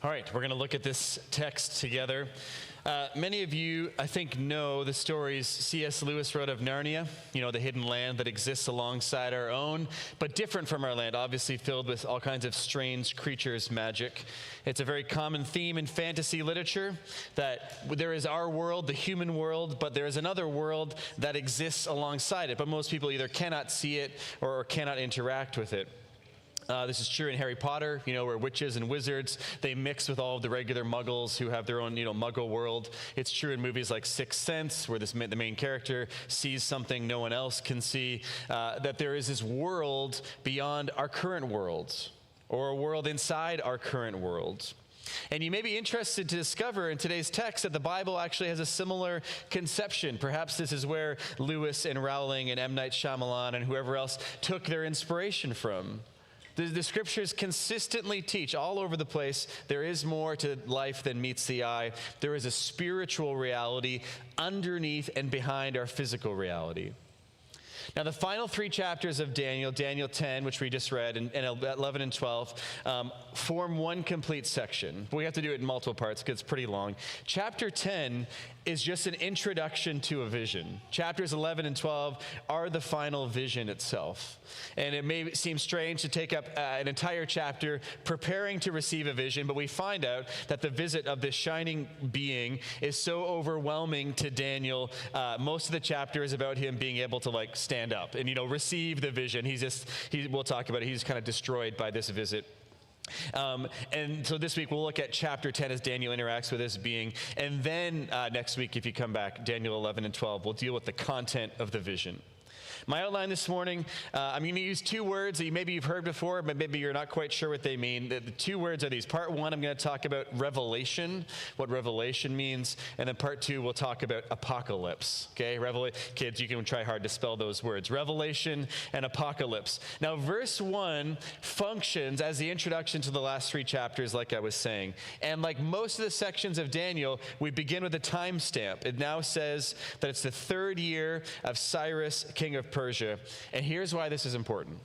All right, we're going to look at this text together. Many of you, I think, know the stories C.S. Lewis wrote of Narnia, the hidden land that exists alongside our own, but different from our land, obviously filled with all kinds of strange creatures, magic. It's a very common theme in fantasy literature that there is our world, the human world, but there is another world that exists alongside it, but most people either cannot see it or cannot interact with it. This is true in Harry Potter, where witches and wizards, they mix with all of the regular muggles who have their own, muggle world. It's true in movies like Sixth Sense, where the main character sees something no one else can see, that there is this world beyond our current world, or a world inside our current world. And you may be interested to discover in today's text that the Bible actually has a similar conception. Perhaps this is where Lewis and Rowling and M. Night Shyamalan and whoever else took their inspiration from. The scriptures consistently teach all over the place there is more to life than meets the eye. There is a spiritual reality underneath and behind our physical reality. Now, the final three chapters of Daniel 10, which we just read, and 11 and 12, form one complete section. We have to do it in multiple parts because it's pretty long. Chapter 10 is just an introduction to a vision. Chapters 11 and 12 are the final vision itself. And it may seem strange to take up an entire chapter preparing to receive a vision, but we find out that the visit of this shining being is so overwhelming to Daniel. Most of the chapter is about him being able to stand up and receive the vision. We'll talk about it. He's kind of destroyed by this visit. And so this week we'll look at chapter 10 as Daniel interacts with this being. And then next week, if you come back, Daniel 11 and 12, we'll deal with the content of the vision. My outline this morning, I'm going to use two words that maybe you've heard before, but maybe you're not quite sure what they mean. The two words are these. Part one, I'm going to talk about revelation, what revelation means. And then part two, we'll talk about apocalypse. Okay, kids, you can try hard to spell those words. Revelation and apocalypse. Now, verse 1 functions as the introduction to the last three chapters, like I was saying. And like most of the sections of Daniel, we begin with a timestamp. It now says that it's the third year of Cyrus, king of Persia. And here's why this is important.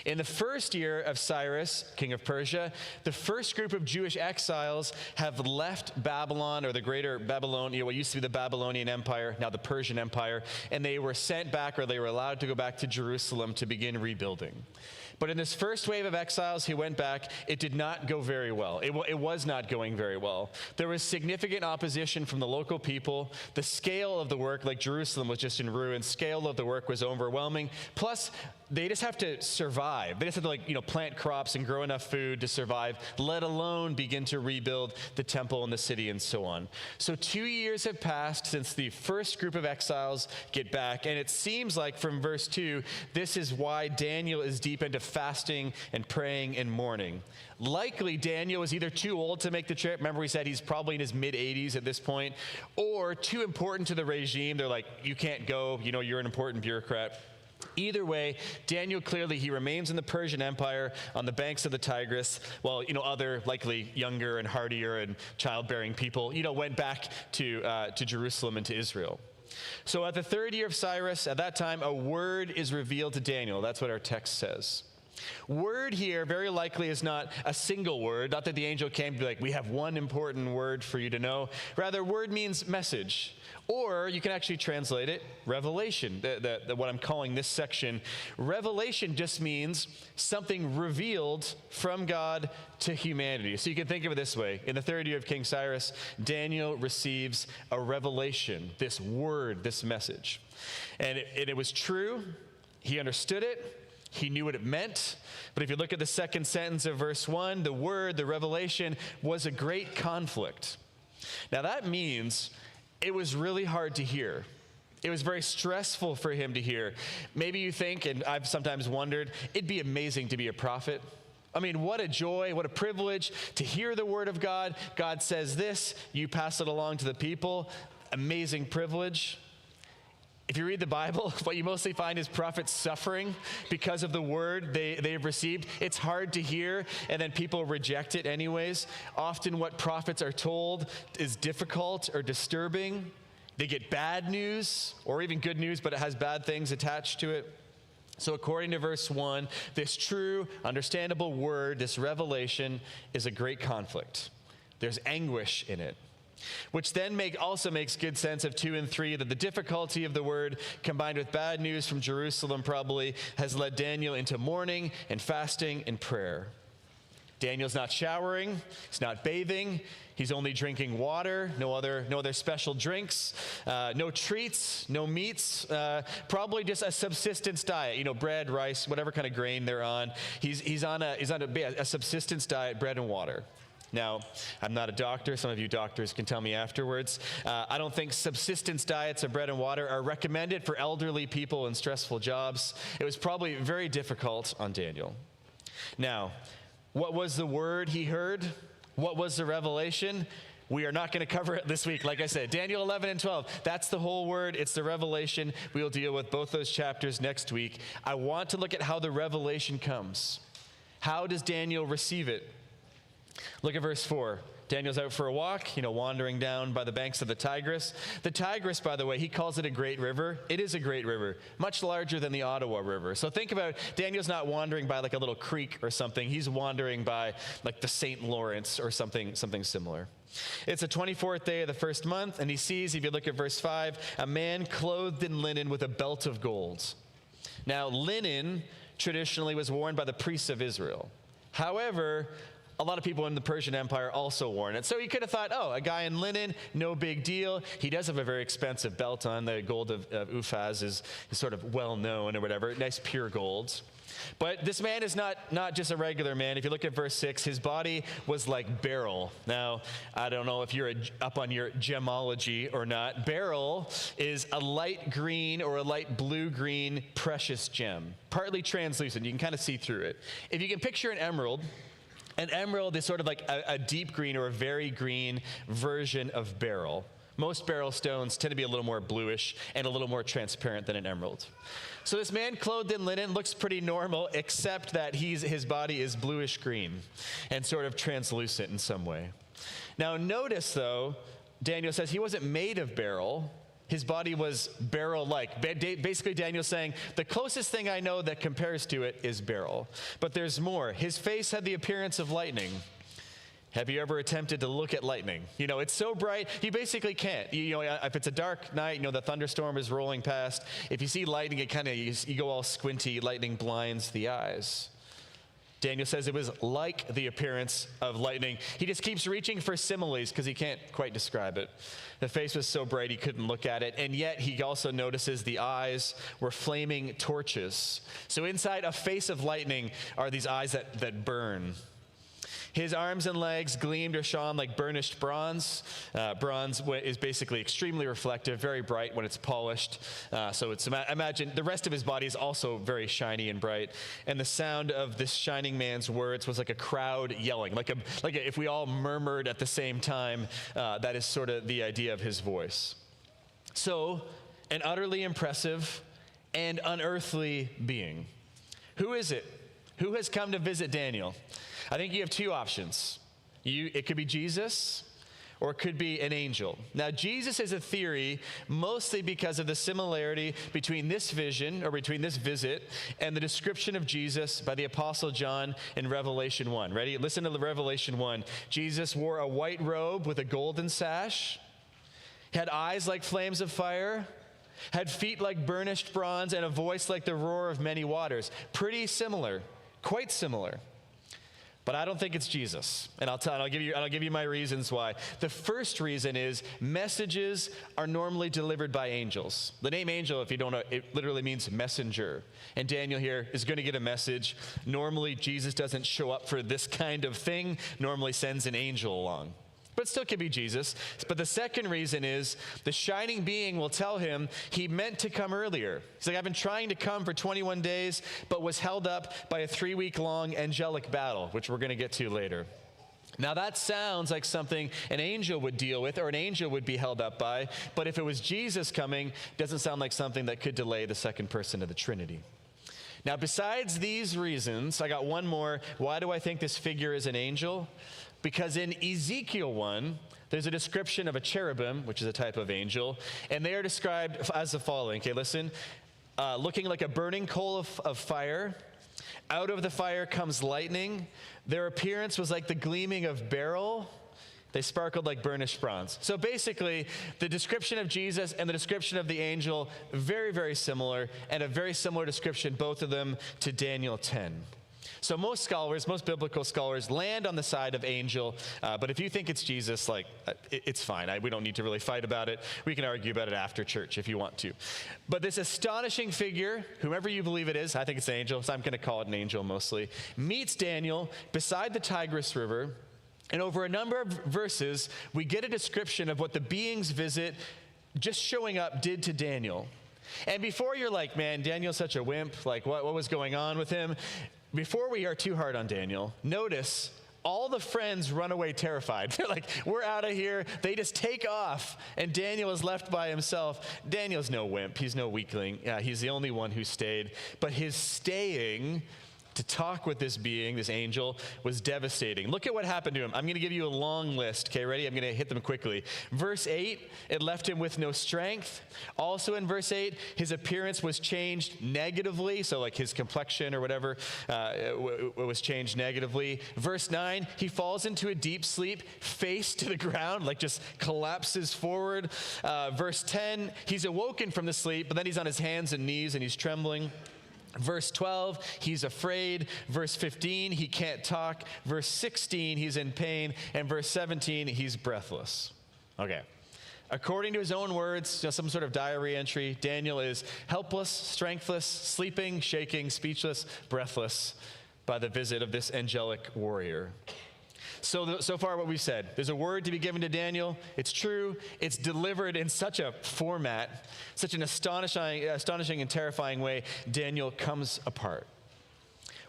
In the first year of Cyrus, king of Persia, the first group of Jewish exiles have left Babylon, or the greater Babylon, what used to be the Babylonian Empire, now the Persian Empire, and they were sent back, or they were allowed to go back to Jerusalem to begin rebuilding. But in this first wave of exiles who went back, it did not go very well. It was not going very well. There was significant opposition from the local people. The scale of the work, like Jerusalem was just in ruins, scale of the work was overwhelming. Plus, they just have to survive. They just have to plant crops and grow enough food to survive, let alone begin to rebuild the temple and the city and so on. So 2 years have passed since the first group of exiles get back, and it seems like from verse 2, this is why Daniel is deep into fasting and praying and mourning. Likely, Daniel was either too old to make the trip. Remember, we said he's probably in his mid-80s at this point, or too important to the regime. They're like, you can't go, you're an important bureaucrat. Either way, Daniel clearly, he remains in the Persian Empire on the banks of the Tigris, while, other likely younger and hardier and childbearing people, went back to Jerusalem and to Israel. So at the third year of Cyrus, at that time, a word is revealed to Daniel. That's what our text says. Word here very likely is not a single word, not that the angel came to be like, we have one important word for you to know. Rather, word means message. Or you can actually translate it, revelation, what I'm calling this section. Revelation just means something revealed from God to humanity. So you can think of it this way. In the third year of King Cyrus, Daniel receives a revelation, this word, this message. And it was true. He understood it. He knew what it meant. But if you look at the second sentence of verse 1, the word, the revelation, was a great conflict. Now that means it was really hard to hear. It was very stressful for him to hear. Maybe you think, and I've sometimes wondered, it'd be amazing to be a prophet. I mean, what a joy, what a privilege to hear the word of God. God says this, you pass it along to the people. Amazing privilege. If you read the Bible, what you mostly find is prophets suffering because of the word they've received. It's hard to hear, and then people reject it anyways. Often what prophets are told is difficult or disturbing. They get bad news, or even good news, but it has bad things attached to it. So according to verse 1, this true, understandable word, this revelation, is a great conflict. There's anguish in it. Which then also makes good sense of 2 and 3, that the difficulty of the word combined with bad news from Jerusalem probably has led Daniel into mourning and fasting and prayer. Daniel's not showering, he's not bathing, he's only drinking water, no other special drinks, no treats, no meats, probably just a subsistence diet, bread, rice, whatever kind of grain they're on. He's on a subsistence diet, bread and water. Now, I'm not a doctor. Some of you doctors can tell me afterwards. I don't think subsistence diets of bread and water are recommended for elderly people in stressful jobs. It was probably very difficult on Daniel. Now, what was the word he heard? What was the revelation? We are not going to cover it this week. Like I said, Daniel 11 and 12, that's the whole word. It's the revelation. We will deal with both those chapters next week. I want to look at how the revelation comes. How does Daniel receive it? Look at verse 4. Daniel's out for a walk, wandering down by the banks of the Tigris. The Tigris, by the way, he calls it a great river. It is a great river, much larger than the Ottawa River. So think about, Daniel's not wandering by like a little creek or something. He's wandering by like the St. Lawrence or something similar. It's the 24th day of the first month, and he sees, if you look at verse 5, a man clothed in linen with a belt of gold. Now, linen traditionally was worn by the priests of Israel. However, a lot of people in the Persian Empire also wore it. So you could have thought, a guy in linen, no big deal. He does have a very expensive belt on. The gold of Uphaz is sort of well known or whatever, nice pure gold. But this man is not just a regular man. If you look at verse 6, his body was like beryl. Now, I don't know if you're up on your gemology or not. Beryl is a light green or a light blue-green precious gem, partly translucent. You can kind of see through it. If you can picture an emerald is sort of like a deep green or a very green version of beryl. Most beryl stones tend to be a little more bluish and a little more transparent than an emerald. So this man clothed in linen looks pretty normal, except that his body is bluish green and sort of translucent in some way. Now notice, though, Daniel says he wasn't made of beryl. His body was beryl-like. Basically, Daniel's saying, the closest thing I know that compares to it is beryl. But there's more. His face had the appearance of lightning. Have you ever attempted to look at lightning? It's so bright, you basically can't. If it's a dark night, the thunderstorm is rolling past. If you see lightning, you go all squinty. Lightning blinds the eyes. Daniel says it was like the appearance of lightning. He just keeps reaching for similes because he can't quite describe it. The face was so bright he couldn't look at it, and yet he also notices the eyes were flaming torches. So inside a face of lightning are these eyes that burn. His arms and legs gleamed or shone like burnished bronze. Bronze is basically extremely reflective, very bright when it's polished. So imagine the rest of his body is also very shiny and bright. And the sound of this shining man's words was like a crowd yelling, like if we all murmured at the same time. That is sort of the idea of his voice. So, an utterly impressive and unearthly being. Who is it? Who has come to visit Daniel? I think you have two options. It could be Jesus, or it could be an angel. Now, Jesus is a theory mostly because of the similarity between this vision, or between this visit, and the description of Jesus by the Apostle John in Revelation 1. Ready? Listen to the Revelation 1. Jesus wore a white robe with a golden sash, had eyes like flames of fire, had feet like burnished bronze, and a voice like the roar of many waters. Pretty similar, quite similar. But I don't think it's Jesus, and I'll give you my reasons why. The first reason is messages are normally delivered by angels. The name angel, if you don't know, it literally means messenger. And Daniel here is going to get a message. Normally, Jesus doesn't show up for this kind of thing. Normally sends an angel along. But it still could be Jesus. But the second reason is the shining being will tell him he meant to come earlier. He's like, I've been trying to come for 21 days, but was held up by a 3-week-long angelic battle, which we're going to get to later. Now that sounds like something an angel would deal with or an angel would be held up by. But if it was Jesus coming, it doesn't sound like something that could delay the second person of the Trinity. Now, besides these reasons, I got one more. Why do I think this figure is an angel? Because in Ezekiel 1, there's a description of a cherubim, which is a type of angel, and they are described as the following. Okay, listen. Looking like a burning coal of fire. Out of the fire comes lightning. Their appearance was like the gleaming of beryl. They sparkled like burnished bronze. So basically, the description of Jesus and the description of the angel, very, very similar, and a very similar description, both of them, to Daniel 10. So most biblical scholars land on the side of angel, but if you think it's Jesus, it's fine. We don't need to really fight about it. We can argue about it after church if you want to. But this astonishing figure, whomever you believe it is, I think it's an angel, so I'm going to call it an angel mostly, meets Daniel beside the Tigris River, and over a number of verses, we get a description of what the being's visit, just showing up, did to Daniel. And before you're like, man, Daniel's such a wimp, like what was going on with him? Before we are too hard on Daniel, notice all the friends run away terrified. They're like, we're out of here. They just take off, and Daniel is left by himself. Daniel's no wimp. He's no weakling. He's the only one who stayed. But his staying to talk with this being, this angel, was devastating. Look at what happened to him. I'm going to give you a long list. Okay, ready? I'm going to hit them quickly. Verse 8, it left him with no strength. Also in verse 8, his appearance was changed negatively, so like his complexion or whatever was changed negatively. Verse 9, he falls into a deep sleep, face to the ground, like just collapses forward. Verse 10, he's awoken from the sleep, but then he's on his hands and knees and he's trembling. Verse 12, he's afraid. Verse 15, he can't talk. Verse 16, he's in pain. And verse 17, he's breathless. Okay. According to his own words, some sort of diary entry, Daniel is helpless, strengthless, sleeping, shaking, speechless, breathless by the visit of this angelic warrior. So far what we've said, there's a word to be given to Daniel. It's true. It's delivered in such a format, such an astonishing and terrifying way. Daniel comes apart.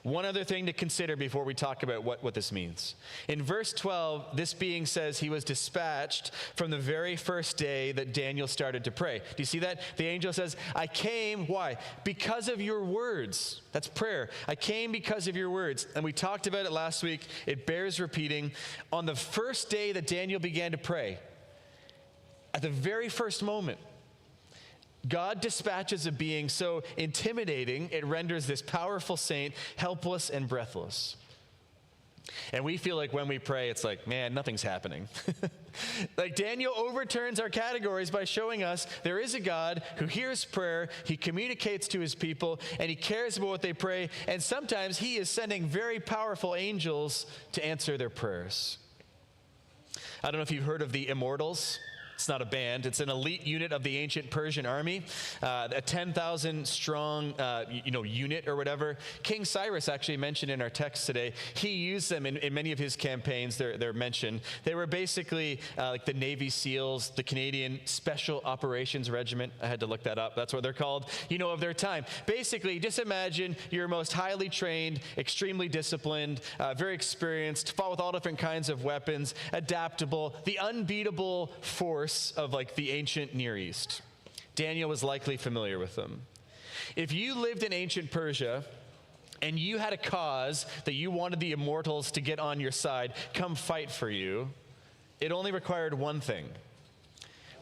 One other thing to consider before we talk about what this means. In verse 12, this being says he was dispatched from the very first day that Daniel started to pray. Do you see that? The angel says, I came, why? Because of your words. That's prayer. I came because of your words. And we talked about it last week. It bears repeating. On the first day that Daniel began to pray, at the very first moment, God dispatches a being so intimidating, it renders this powerful saint helpless and breathless. And we feel like when we pray, it's like, man, nothing's happening. Like Daniel overturns our categories by showing us there is a God who hears prayer, he communicates to his people, and he cares about what they pray, and sometimes he is sending very powerful angels to answer their prayers. I don't know if you've heard of the Immortals. It's not a band. It's an elite unit of the ancient Persian army, a 10,000 strong, unit or whatever. King Cyrus actually mentioned in our text today, he used them in many of his campaigns. They're mentioned. They were basically like the Navy SEALs, the Canadian Special Operations Regiment. I had to look that up. That's what they're called, of their time. Basically, just imagine you're most highly trained, extremely disciplined, very experienced, fought with all different kinds of weapons, adaptable, the unbeatable force of like the ancient Near East. Daniel was likely familiar with them. If you lived in ancient Persia and you had a cause that you wanted the Immortals to get on your side, come fight for you, it only required one thing,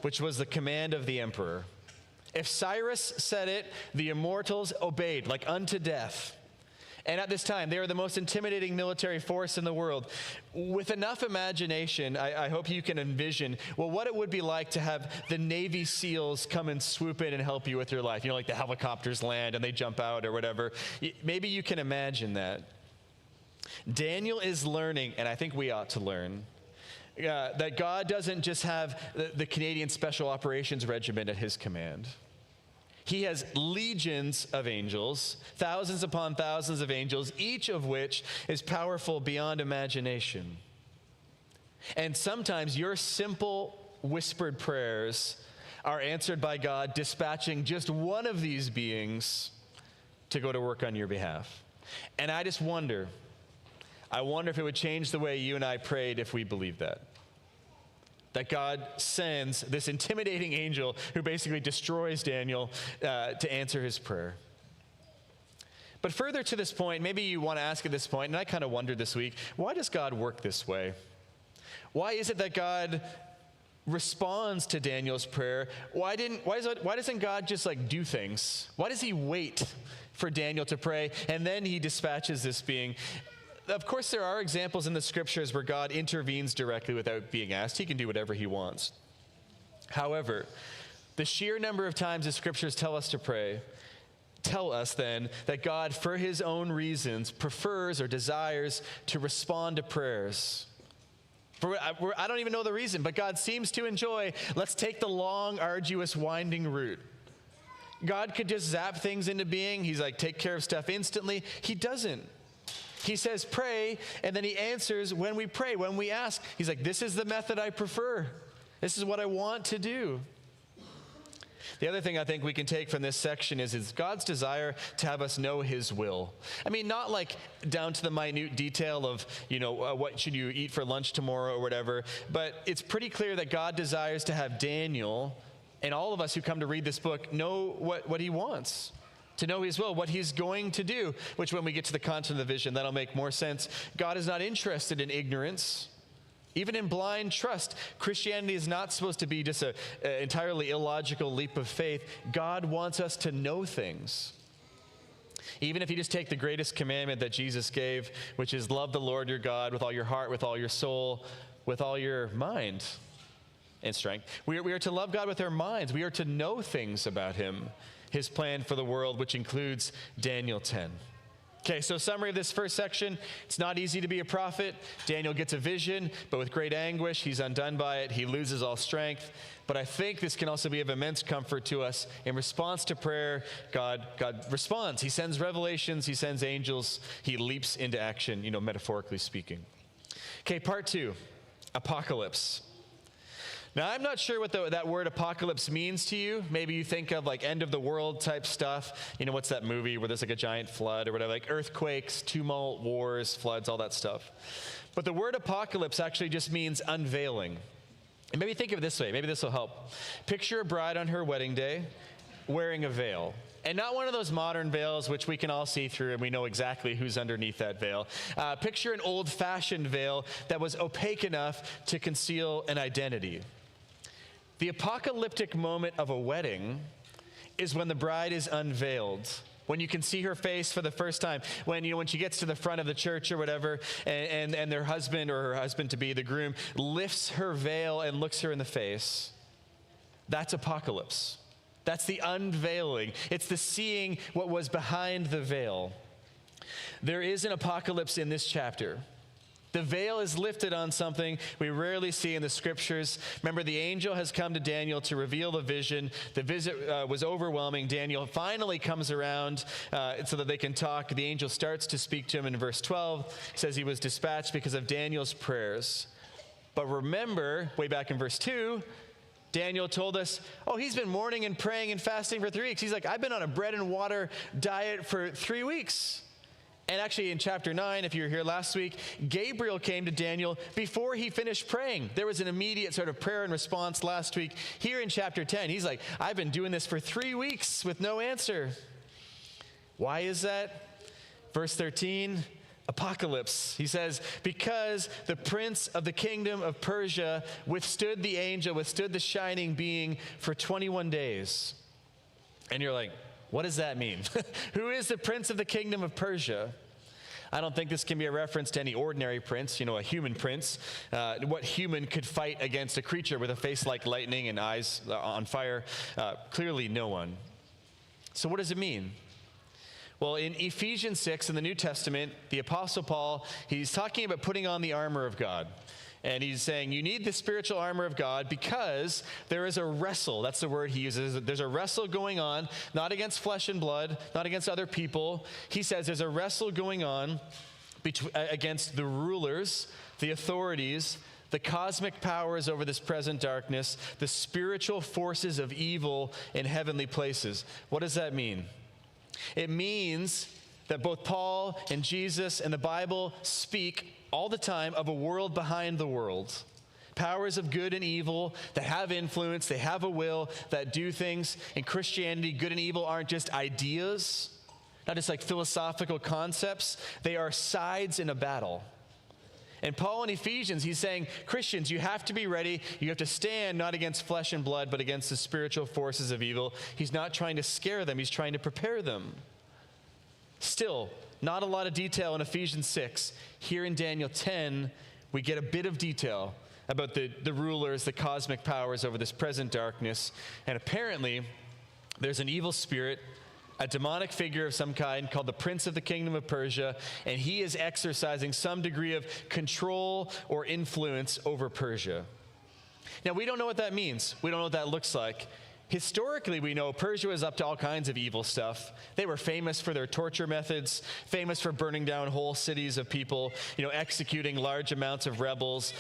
which was the command of the emperor. If Cyrus said it, the Immortals obeyed, like unto death. And at this time, they were the most intimidating military force in the world. With enough imagination, I hope you can envision, what it would be like to have the Navy SEALs come and swoop in and help you with your life. Like the helicopters land and they jump out or whatever. Maybe you can imagine that. Daniel is learning, and I think we ought to learn, that God doesn't just have the Canadian Special Operations Regiment at his command. He has legions of angels, thousands upon thousands of angels, each of which is powerful beyond imagination. And sometimes your simple whispered prayers are answered by God dispatching just one of these beings to go to work on your behalf. And I just wonder if it would change the way you and I prayed if we believed that. That God sends this intimidating angel who basically destroys Daniel to answer his prayer. But further to this point, maybe you want to ask at this point, and I kind of wondered this week, why does God work this way? Why is it that God responds to Daniel's prayer? Why doesn't God just do things? Why does he wait for Daniel to pray and then he dispatches this being? of course, there are examples in the scriptures where God intervenes directly without being asked. He can do whatever he wants. However, the sheer number of times the scriptures tell us to pray tell us then that God, for his own reasons, prefers or desires to respond to prayers. I don't even know the reason, but God seems to enjoy, let's take the long, arduous, winding route. God could just zap things into being. He's like, take care of stuff instantly. He doesn't. He says, pray, and then he answers when we pray, when we ask. He's like, this is the method I prefer. This is what I want to do. The other thing I think we can take from this section is God's desire to have us know his will. I mean, not like down to the minute detail of, what should you eat for lunch tomorrow or whatever, but it's pretty clear that God desires to have Daniel and all of us who come to read this book know what he wants, to know his will, what he's going to do, which when we get to the content of the vision, that'll make more sense. God is not interested in ignorance. Even in blind trust, Christianity is not supposed to be just an entirely illogical leap of faith. God wants us to know things. Even if you just take the greatest commandment that Jesus gave, which is love the Lord your God with all your heart, with all your soul, with all your mind and strength. We are to love God with our minds. We are to know things about him, his plan for the world, which includes Daniel 10. Okay, so summary of this first section. It's not easy to be a prophet. Daniel gets a vision, but with great anguish, he's undone by it. He loses all strength. But I think this can also be of immense comfort to us. In response to prayer, God responds. He sends revelations. He sends angels. He leaps into action, metaphorically speaking. Okay, part 2, apocalypse. Now, I'm not sure what that word apocalypse means to you. Maybe you think of like end of the world type stuff. What's that movie where there's like a giant flood or whatever, like earthquakes, tumult, wars, floods, all that stuff. But the word apocalypse actually just means unveiling. And maybe think of it this way. Maybe this will help. Picture a bride on her wedding day wearing a veil. And not one of those modern veils, which we can all see through and we know exactly who's underneath that veil. Picture an old-fashioned veil that was opaque enough to conceal an identity. The apocalyptic moment of a wedding is when the bride is unveiled, when you can see her face for the first time, when she gets to the front of the church or whatever, and their husband or her husband-to-be, the groom, lifts her veil and looks her in the face. That's apocalypse. That's the unveiling. It's the seeing what was behind the veil. There is an apocalypse in this chapter. The veil is lifted on something we rarely see in the scriptures. Remember, the angel has come to Daniel to reveal the vision. The visit was overwhelming. Daniel finally comes around so that they can talk. The angel starts to speak to him in verse 12. It says he was dispatched because of Daniel's prayers. But remember, way back in verse 2, Daniel told us, he's been mourning and praying and fasting for 3 weeks. He's like, I've been on a bread and water diet for 3 weeks. And actually in chapter 9, if you were here last week, Gabriel came to Daniel before he finished praying. There was an immediate sort of prayer and response last week. Here in chapter 10, he's like, I've been doing this for 3 weeks with no answer. Why is that? Verse 13, apocalypse. He says, because the prince of the kingdom of Persia withstood the angel, withstood the shining being for 21 days. And you're like, what does that mean? Who is the prince of the kingdom of Persia? I don't think this can be a reference to any ordinary prince, a human prince. What human could fight against a creature with a face like lightning and eyes on fire? Clearly no one. So what does it mean? Well, in Ephesians 6 in the New Testament, the Apostle Paul, he's talking about putting on the armor of God. And he's saying you need the spiritual armor of God because there is a wrestle. That's the word he uses. There's a wrestle going on, not against flesh and blood, not against other people. He says there's a wrestle going on against the rulers, the authorities, the cosmic powers over this present darkness, the spiritual forces of evil in heavenly places. What does that mean? It means that both Paul and Jesus and the Bible speak all the time of a world behind the world. Powers of good and evil that have influence, they have a will, that do things. In Christianity, good and evil aren't just ideas, not just like philosophical concepts. They are sides in a battle. And Paul in Ephesians, he's saying, Christians, you have to be ready. You have to stand not against flesh and blood, but against the spiritual forces of evil. He's not trying to scare them. He's trying to prepare them. Still, Not a lot of detail in Ephesians 6. Here in Daniel 10, we get a bit of detail about the rulers, the cosmic powers over this present darkness. And apparently, there's an evil spirit, a demonic figure of some kind called the Prince of the Kingdom of Persia, and he is exercising some degree of control or influence over Persia. Now, we don't know what that means. We don't know what that looks like. Historically, we know Persia was up to all kinds of evil stuff. They were famous for their torture methods, famous for burning down whole cities of people, executing large amounts of rebels.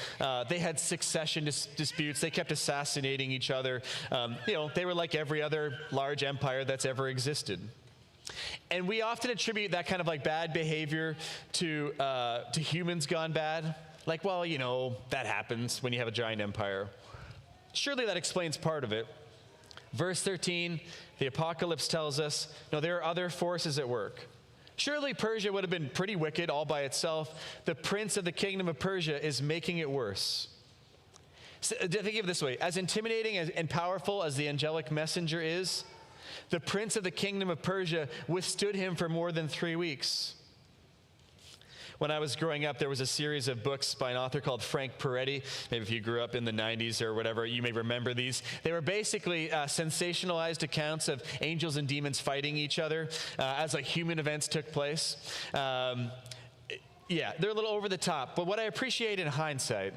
They had succession disputes. They kept assassinating each other. They were like every other large empire that's ever existed. And we often attribute that kind of like bad behavior to humans gone bad. Like, well, that happens when you have a giant empire. Surely that explains part of it. Verse 13, the apocalypse tells us, no, there are other forces at work. Surely Persia would have been pretty wicked all by itself. The prince of the kingdom of Persia is making it worse. So, think of it this way. As intimidating and powerful as the angelic messenger is, the prince of the kingdom of Persia withstood him for more than 3 weeks. When I was growing up, there was a series of books by an author called Frank Peretti. Maybe if you grew up in the 90s or whatever, you may remember these. They were basically sensationalized accounts of angels and demons fighting each other as like human events took place. They're a little over the top. But what I appreciate in hindsight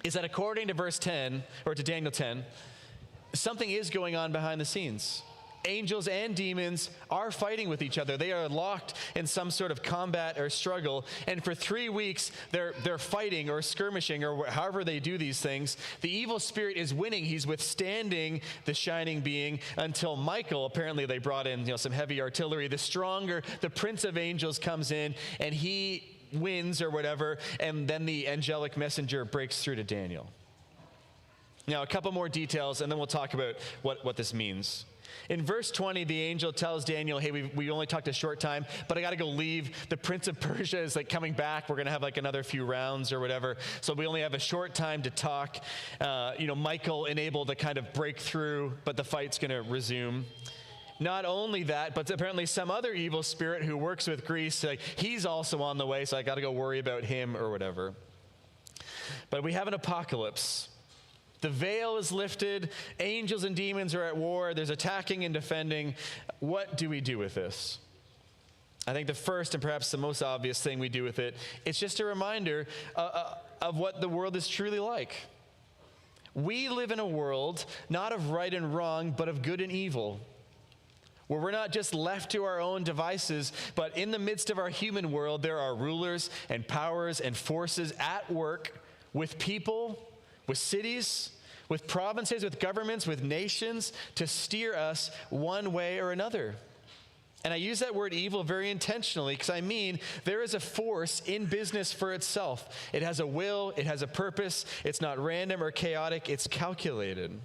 is that according to verse 10, or to Daniel 10, something is going on behind the scenes. Angels and demons are fighting with each other. They are locked in some sort of combat or struggle. And for 3 weeks, they're fighting or skirmishing or however they do these things. The evil spirit is winning. He's withstanding the shining being until Michael, apparently they brought in some heavy artillery. The prince of angels comes in and he wins or whatever. And then the angelic messenger breaks through to Daniel. Now, a couple more details and then we'll talk about what this means. In verse 20, the angel tells Daniel, hey, we only talked a short time, but I got to go leave. The prince of Persia is like coming back. We're going to have like another few rounds or whatever. So we only have a short time to talk. Michael enabled to kind of break through, but the fight's going to resume. Not only that, but apparently some other evil spirit who works with Greece, like he's also on the way, so I got to go worry about him or whatever. But we have an apocalypse. The veil is lifted. Angels and demons are at war. There's attacking and defending. What do we do with this? I think the first and perhaps the most obvious thing we do with it, it's just a reminder of what the world is truly like. We live in a world not of right and wrong, but of good and evil, where we're not just left to our own devices, but in the midst of our human world, there are rulers and powers and forces at work with people, with cities, with provinces, with governments, with nations to steer us one way or another. And I use that word evil very intentionally because I mean there is a force in business for itself. It has a will, it has a purpose. It's not random or chaotic, it's calculated.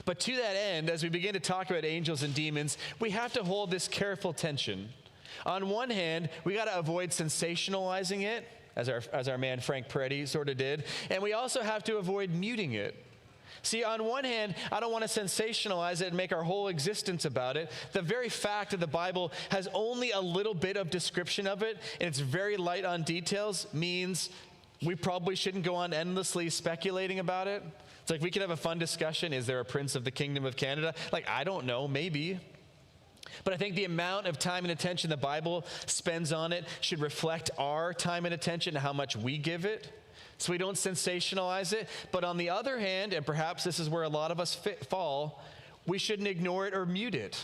But to that end, as we begin to talk about angels and demons, we have to hold this careful tension. On one hand, we got to avoid sensationalizing it, as our man Frank Peretti sort of did. And we also have to avoid muting it. See, on one hand, I don't want to sensationalize it and make our whole existence about it. The very fact that the Bible has only a little bit of description of it, and it's very light on details, means we probably shouldn't go on endlessly speculating about it. It's like we could have a fun discussion. Is there a prince of the kingdom of Canada? Like, I don't know, maybe. But I think the amount of time and attention the Bible spends on it should reflect our time and attention and how much we give it, so we don't sensationalize it. But on the other hand, and perhaps this is where a lot of us fall, we shouldn't ignore it or mute it.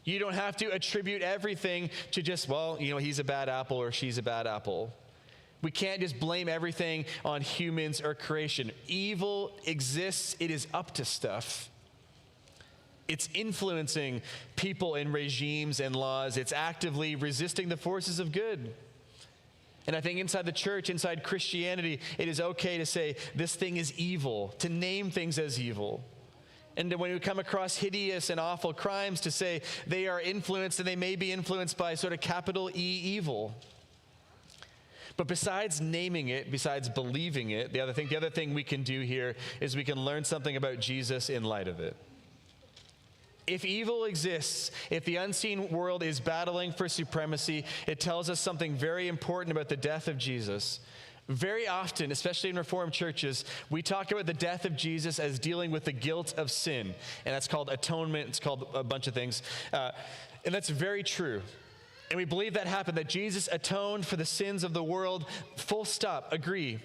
You don't have to attribute everything to just, he's a bad apple or she's a bad apple. We can't just blame everything on humans or creation. Evil exists. It is up to stuff. It's influencing people and regimes and laws. It's actively resisting the forces of good. And I think inside the church, inside Christianity, it is okay to say this thing is evil, to name things as evil. And when we come across hideous and awful crimes, to say they are influenced and they may be influenced by sort of capital E evil. But besides naming it, besides believing it, the other thing we can do here is we can learn something about Jesus in light of it. If evil exists, if the unseen world is battling for supremacy, it tells us something very important about the death of Jesus. Very often, especially in Reformed churches, we talk about the death of Jesus as dealing with the guilt of sin. And that's called atonement. It's called a bunch of things. And that's very true. And we believe that happened, that Jesus atoned for the sins of the world. Full stop. Agree.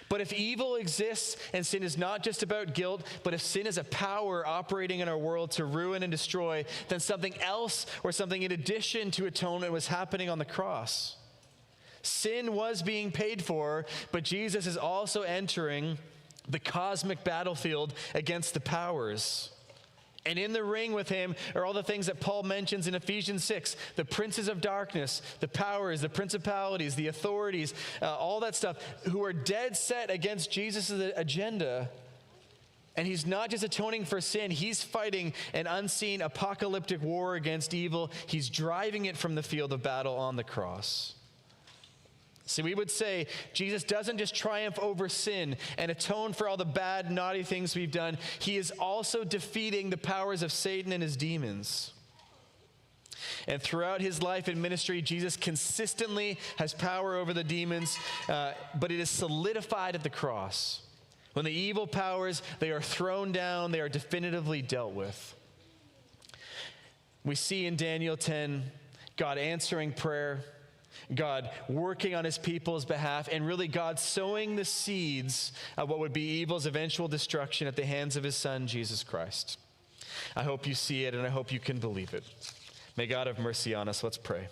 But if evil exists and sin is not just about guilt, but if sin is a power operating in our world to ruin and destroy, then something else or something in addition to atonement was happening on the cross. Sin was being paid for, but Jesus is also entering the cosmic battlefield against the powers. And in the ring with him are all the things that Paul mentions in Ephesians 6, the princes of darkness, the powers, the principalities, the authorities, all that stuff, who are dead set against Jesus' agenda. And he's not just atoning for sin, he's fighting an unseen apocalyptic war against evil. He's driving it from the field of battle on the cross. So we would say Jesus doesn't just triumph over sin and atone for all the bad, naughty things we've done. He is also defeating the powers of Satan and his demons. And throughout his life and ministry, Jesus consistently has power over the demons, but it is solidified at the cross. When the evil powers, they are thrown down, they are definitively dealt with. We see in Daniel 10, God answering prayer, God working on his people's behalf, and really God sowing the seeds of what would be evil's eventual destruction at the hands of his Son, Jesus Christ. I hope you see it, and I hope you can believe it. May God have mercy on us. Let's pray.